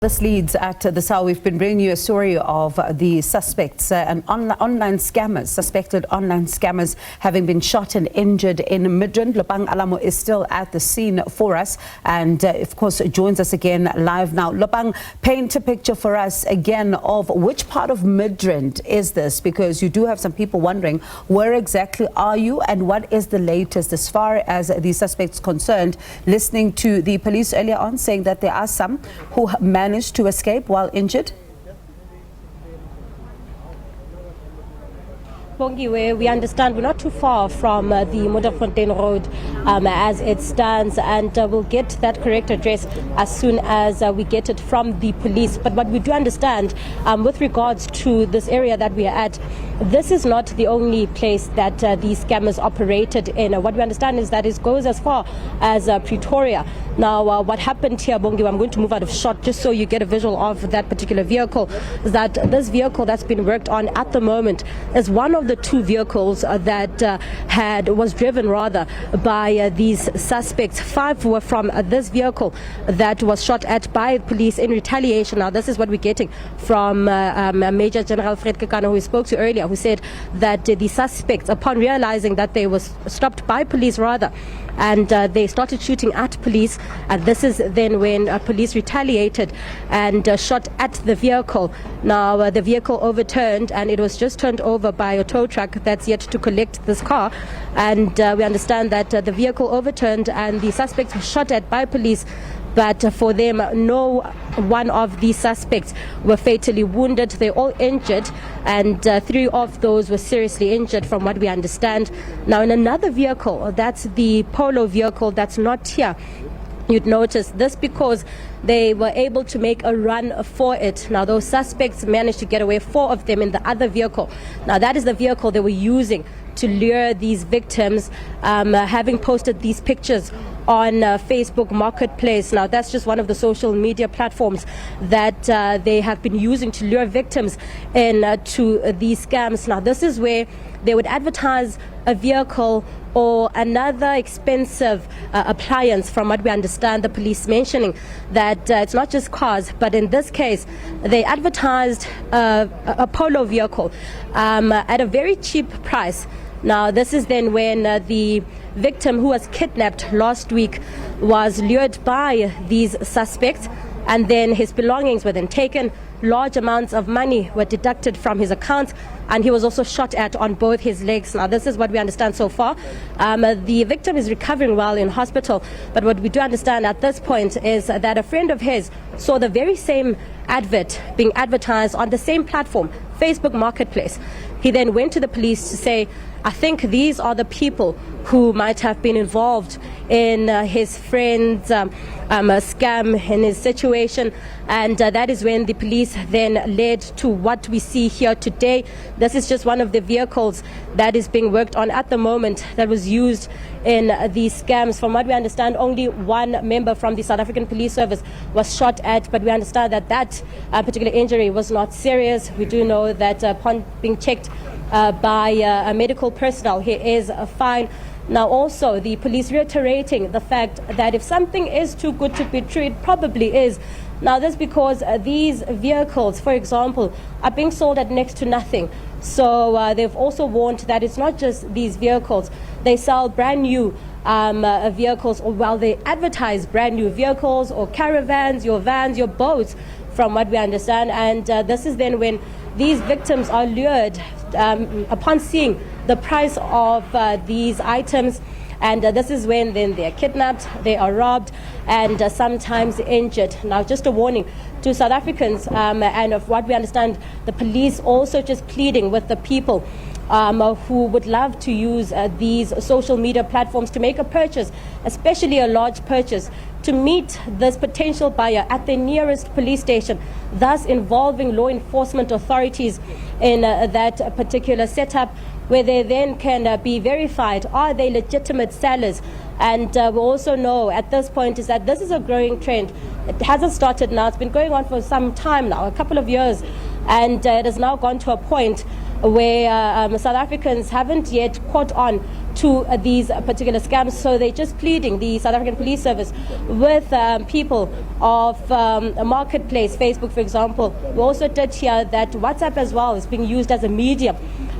This leads at this hour. We've been bringing you a story of the suspects and online scammers, suspected online scammers having been shot and injured in Midrand. Lopang Alamu is still at the scene for us and of course joins us again live now. Lopang, paint a picture for us again of which part of Midrand is this, because you do have some people wondering where exactly are you and what is the latest as far as the suspects concerned. Listening to the police earlier on saying that there are some who managed to escape while injured. Where we understand we're not too far from the Midrand Road as it stands, and we'll get that correct address as soon as we get it from the police. But what we do understand with regards to this area that we are at, this is not the only place that these scammers operated in. What we understand is that it goes as far as Pretoria. Now, what happened here, Bongi, I'm going to move out of shot just so you get a visual of that particular vehicle, is that this vehicle that's been worked on at the moment is one of the two vehicles that was driven rather by these suspects. 5 were from this vehicle that was shot at by police in retaliation. Now, this is what we're getting from Major General Fred Kekana, who we spoke to earlier, who said that the suspects, upon realizing that they were stopped by police rather, and they started shooting at police, and this is then when police retaliated and shot at the vehicle. Now, the vehicle overturned, and it was just turned over by a tow truck that's yet to collect this car, and we understand that the vehicle overturned and the suspects were shot at by police. But for them, no one of these suspects were fatally wounded. They're all injured, and 3 of those were seriously injured from what we understand. Now, in another vehicle, that's the Polo vehicle that's not here, you'd notice this because they were able to make a run for it. Now, those suspects managed to get away, 4 of them in the other vehicle. Now, that is the vehicle they were using to lure these victims, having posted these pictures on Facebook Marketplace. Now, that's just one of the social media platforms that they have been using to lure victims to these scams. Now, this is where they would advertise a vehicle or another expensive appliance, from what we understand, the police mentioning that it's not just cars, but in this case, they advertised a Polo vehicle at a very cheap price. Now, this is then when the victim who was kidnapped last week was lured by these suspects, and then his belongings were then taken. Large amounts of money were deducted from his account, and he was also shot at on both his legs. Now, this is what we understand so far. The victim is recovering well in hospital, but what we do understand at this point is that a friend of his saw the very same advert being advertised on the same platform, Facebook Marketplace. He then went to the police to say, I think these are the people who might have been involved in his friend's scam, in his situation, and that is when the police then led to what we see here today. This is just one of the vehicles that is being worked on at the moment that was used in these scams. From what we understand, only 1 member from the South African Police Service was shot at, but we understand that that particular injury was not serious. We do know that upon being checked by medical personnel, he is fine. Now, also, the police reiterating the fact that if something is too good to be true, it probably is. Now, this because these vehicles, for example, are being sold at next to nothing. So they've also warned that it's not just these vehicles. They sell brand new vehicles, or well, they advertise brand new vehicles or caravans, your vans, your boats, from what we understand. And this is then when these victims are lured upon seeing the price of these items, and this is when then they are kidnapped, they are robbed, and sometimes injured. Now, just a warning to South Africans, and of what we understand, the police also just pleading with the people who would love to use these social media platforms to make a purchase, especially a large purchase, to meet this potential buyer at the nearest police station, thus involving law enforcement authorities in that particular setup, where they then can be verified, are they legitimate sellers. And we also know at this point is that this is a growing trend. It hasn't started now, it's been going on for some time now, a couple of years, And it has now gone to a point where South Africans haven't yet caught on to these particular scams, so they're just pleading, the South African Police Service, with people of a marketplace, Facebook for example. We also did hear that WhatsApp as well is being used as a medium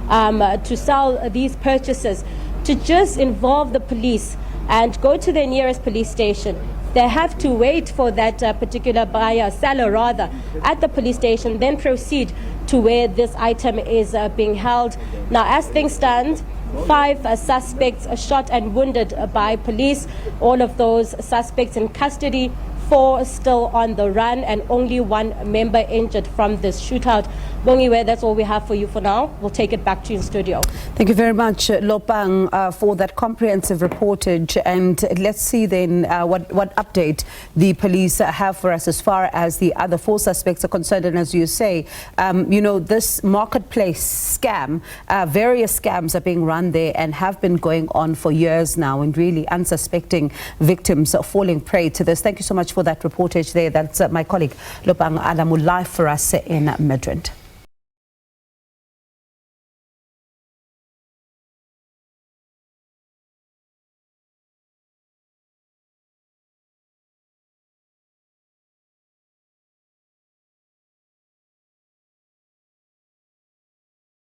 to sell these purchases, to just involve the police and go to their nearest police station. They have to wait for that particular buyer, seller rather, at the police station, then proceed to where this item is being held. Now, as things stand, 5 suspects are shot and wounded by police. All of those suspects in custody, 4 still on the run, and only 1 member injured from this shootout. Bongiwe, that's all we have for you for now. We'll take it back to you in studio. Thank you very much, Lopang, for that comprehensive reportage. And let's see then what update the police have for us as far as the other 4 suspects are concerned. And as you say, this marketplace scam, various scams are being run there and have been going on for years now, and really unsuspecting victims are falling prey to this. Thank you so much for that reportage there. That's my colleague Lopang Alamu live for us in Midrand.